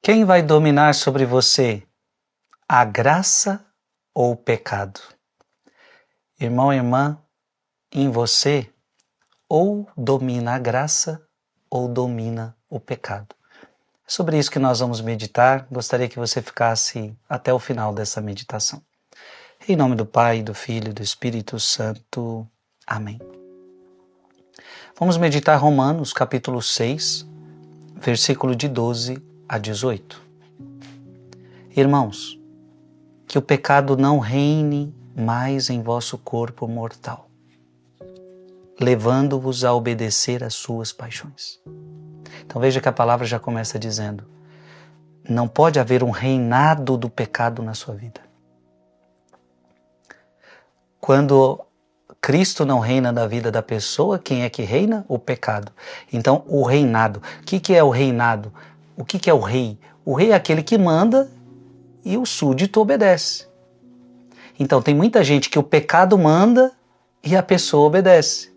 Quem vai dominar sobre você? A graça ou o pecado? Irmão e irmã, em você, ou domina a graça ou domina o pecado. É sobre isso que nós vamos meditar. Gostaria que você ficasse até o final dessa meditação. Em nome do Pai, do Filho e do Espírito Santo. Amém. Vamos meditar Romanos, capítulo 6, versículo de 12 a 18. Irmãos, que o pecado não reine mais em vosso corpo mortal, levando-vos a obedecer às suas paixões. Então veja que a palavra já começa dizendo, não pode haver um reinado do pecado na sua vida. Quando Cristo não reina na vida da pessoa, quem é que reina? O pecado. Então, o reinado. O que é o reinado? O que é o rei? O rei é aquele que manda e o súdito obedece. Então, tem muita gente que o pecado manda e a pessoa obedece.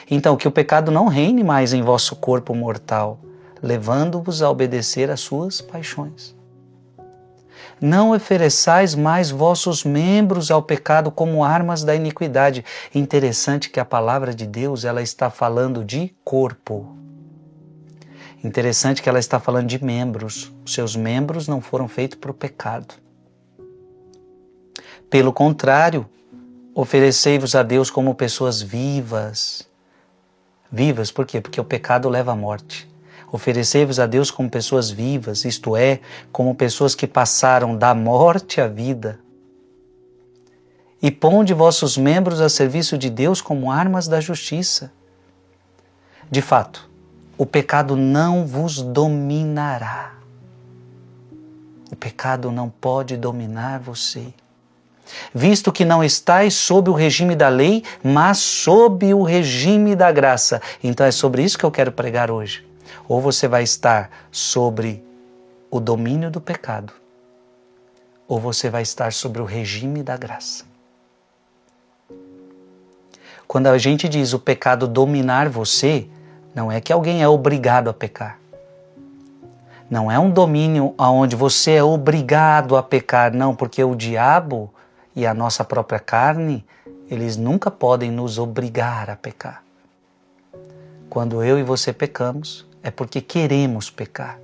Então, que o pecado não reine mais em vosso corpo mortal, levando-vos a obedecer às suas paixões. Não ofereçais mais vossos membros ao pecado como armas da iniquidade. Interessante que a palavra de Deus, ela está falando de corpo. Interessante que ela está falando de membros. Os seus membros não foram feitos para o pecado. Pelo contrário, oferecei-vos a Deus como pessoas vivas. Vivas por quê? Porque o pecado leva à morte. Oferecei-vos a Deus como pessoas vivas, isto é, como pessoas que passaram da morte à vida. E ponde vossos membros a serviço de Deus como armas da justiça. De fato, o pecado não vos dominará. O pecado não pode dominar você. Visto que não estáis sob o regime da lei, mas sob o regime da graça. Então é sobre isso que eu quero pregar hoje. Ou você vai estar sobre o domínio do pecado, ou você vai estar sobre o regime da graça. Quando a gente diz o pecado dominar você, não é que alguém é obrigado a pecar. Não é um domínio onde você é obrigado a pecar, não, porque o diabo e a nossa própria carne, eles nunca podem nos obrigar a pecar. Quando eu e você pecamos, é porque queremos pecar.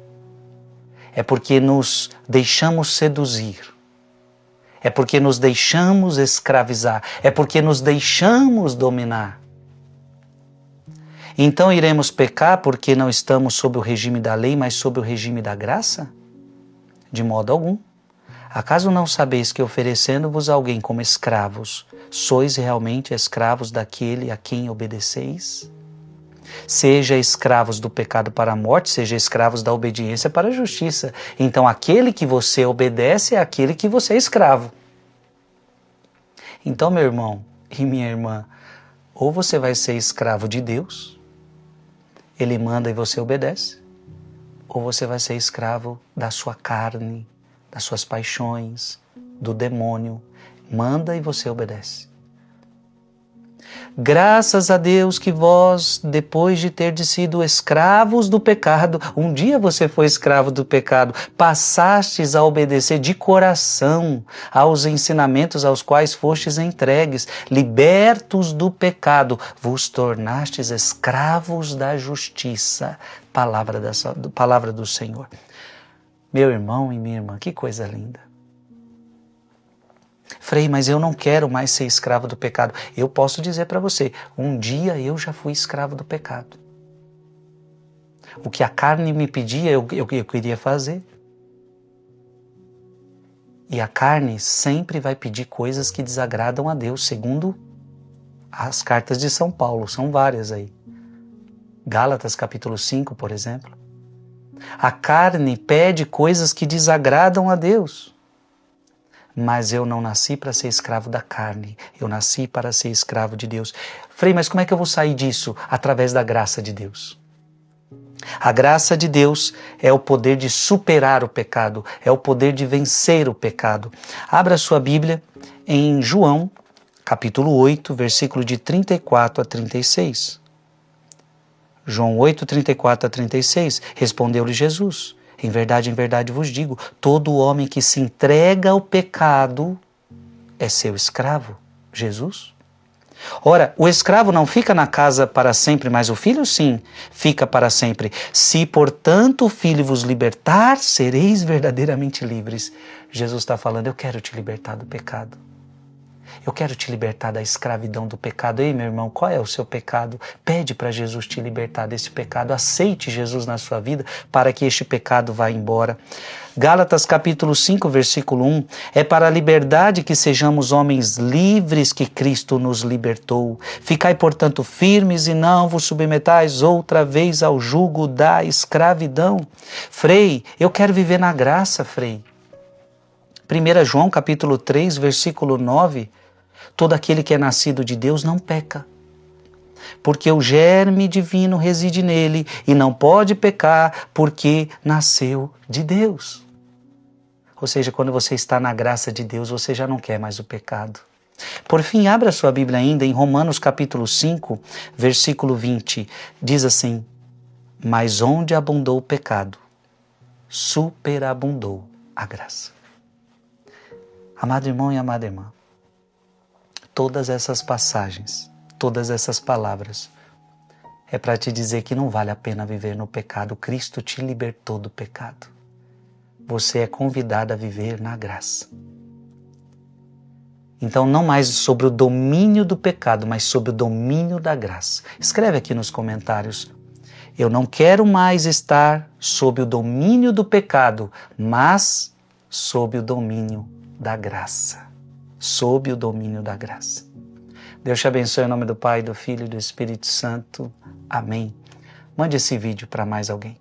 É porque nos deixamos seduzir. É porque nos deixamos escravizar. É porque nos deixamos dominar. Então iremos pecar porque não estamos sob o regime da lei, mas sob o regime da graça? De modo algum. Acaso não sabeis que oferecendo-vos a alguém como escravos, sois realmente escravos daquele a quem obedeceis? Seja escravos do pecado para a morte, seja escravos da obediência para a justiça. Então aquele que você obedece é aquele que você é escravo. Então, meu irmão e minha irmã, ou você vai ser escravo de Deus, Ele manda e você obedece, ou você vai ser escravo da sua carne, das suas paixões, do demônio, manda e você obedece. Graças a Deus que vós, depois de terdes sido escravos do pecado, um dia você foi escravo do pecado, passastes a obedecer de coração aos ensinamentos aos quais fostes entregues, libertos do pecado, vos tornastes escravos da justiça. Palavra do Senhor. Meu irmão e minha irmã, que coisa linda. Frei, mas eu não quero mais ser escravo do pecado. Eu posso dizer para você, um dia eu já fui escravo do pecado. O que a carne me pedia, eu queria fazer. E a carne sempre vai pedir coisas que desagradam a Deus, segundo as cartas de São Paulo, são várias aí. Gálatas capítulo 5, por exemplo. A carne pede coisas que desagradam a Deus. Mas eu não nasci para ser escravo da carne, eu nasci para ser escravo de Deus. Frei, mas como é que eu vou sair disso? Através da graça de Deus. A graça de Deus é o poder de superar o pecado, é o poder de vencer o pecado. Abra sua Bíblia em João, capítulo 8, versículo de 34 a 36. João 8, 34 a 36, respondeu-lhe Jesus: Em verdade vos digo, todo homem que se entrega ao pecado é seu escravo. Jesus? Ora, o escravo não fica na casa para sempre, mas o filho sim, fica para sempre. Se, portanto, o filho vos libertar, sereis verdadeiramente livres. Jesus está falando, eu quero te libertar do pecado. Eu quero te libertar da escravidão do pecado. Ei, meu irmão, qual é o seu pecado? Pede para Jesus te libertar desse pecado. Aceite Jesus na sua vida para que este pecado vá embora. Gálatas capítulo 5, versículo 1. É para a liberdade que sejamos homens livres que Cristo nos libertou. Ficai, portanto, firmes e não vos submetais outra vez ao jugo da escravidão. Frei, eu quero viver na graça, Frei. 1 João capítulo 3, versículo 9. Todo aquele que é nascido de Deus não peca, porque o germe divino reside nele e não pode pecar porque nasceu de Deus. Ou seja, quando você está na graça de Deus, você já não quer mais o pecado. Por fim, abra a sua Bíblia ainda em Romanos capítulo 5, versículo 20. Diz assim, mas onde abundou o pecado, superabundou a graça. Amado irmão e amada irmã, todas essas passagens, todas essas palavras, é para te dizer que não vale a pena viver no pecado. Cristo te libertou do pecado. Você é convidado a viver na graça. Então, não mais sobre o domínio do pecado, mas sobre o domínio da graça. Escreve aqui nos comentários. Eu não quero mais estar sob o domínio do pecado, mas sob o domínio da graça. Sob o domínio da graça. Deus te abençoe em nome do Pai, do Filho e do Espírito Santo. Amém. Mande esse vídeo para mais alguém.